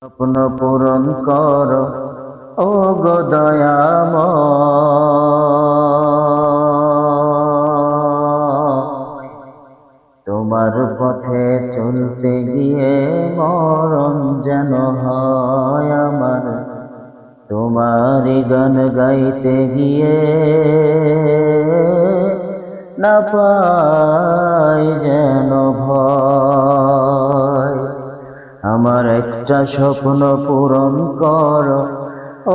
স্বপ্ন পূরণ কর ও গো দয়াময়। তোমার পথে চলতে গিয়ে মরণ যেন হয় আমার, তোমারই গান গাইতে গিয়ে না পাই যেন ভয়। আমার একটা স্বপ্ন পূরণ কর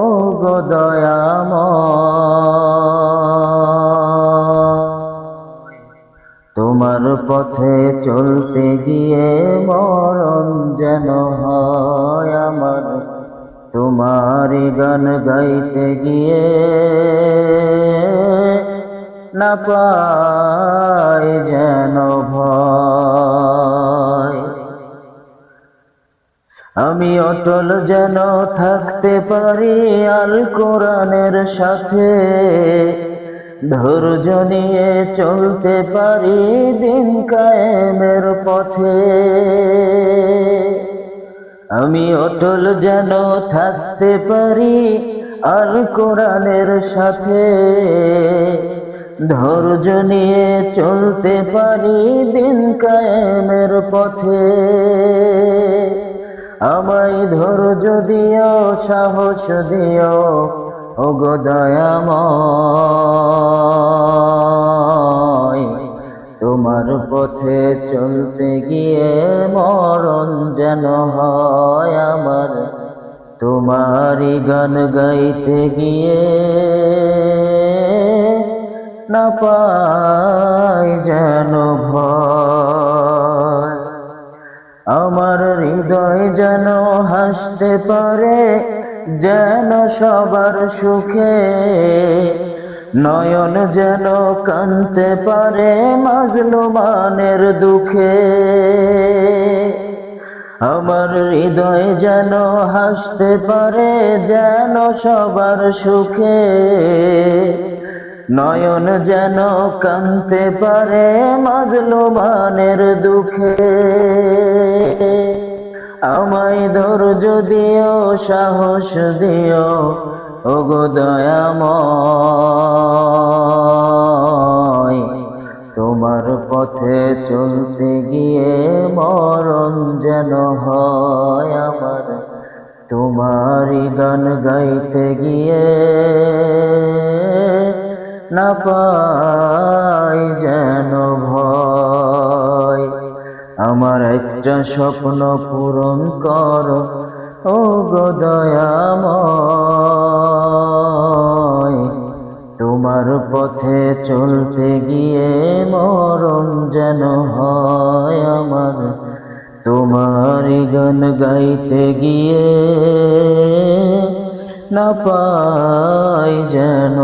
ও গো দয়াময়। তোমার পথে চলতে গিয়ে মরণ যেন হয় আমার, তোমারই গান গাইতে গিয়ে না পাই যেন ভয়। আমি অটল যেন থাকতে পারি আল কোরআনের সাথে, ধৈর্য নিয়ে চলতে পারি দিন কায়েমের পথে। আমি অটল যেন থাকতে পারি আল কোরআনের সাথে, ধৈর্য নিয়ে চলতে পারি দিন কায়েমের পথে। আমায় ধৈর্য দিও, সাহস দিও ও গো দয়াময়। তোমার পথে চলতে গিয়ে মরণ যেন হয় আমার, তোমারই গান গাইতে গিয়ে না পাই যেন ভয়। আমার হৃদয় যেন হাসতে পারে যেন সবার সুখে, নয়ন যেন কাঁদতে পারে মাজলুমানের দুঃখে। আমার হৃদয় যেন হাসতে পারে যেন সবার সুখে, নয়ন যেন কাঁদতে পারে মাজলুমানের দুঃখে। আমায় ধৈর্য দিও, সাহস দিও ও গো দয়াময়। তোমার পথে চলতে গিয়ে মরণ যেন হয় আমার, তোমারই গান গাইতে গিয়ে না পাই যেন ভয়। আমার একটা স্বপ্ন পূরণ কর ও গো দয়াময়। তোমার পথে চলতে গিয়ে মরণ যেন হয় আমার, তোমারই গান গাইতে গিয়ে না পাই যেন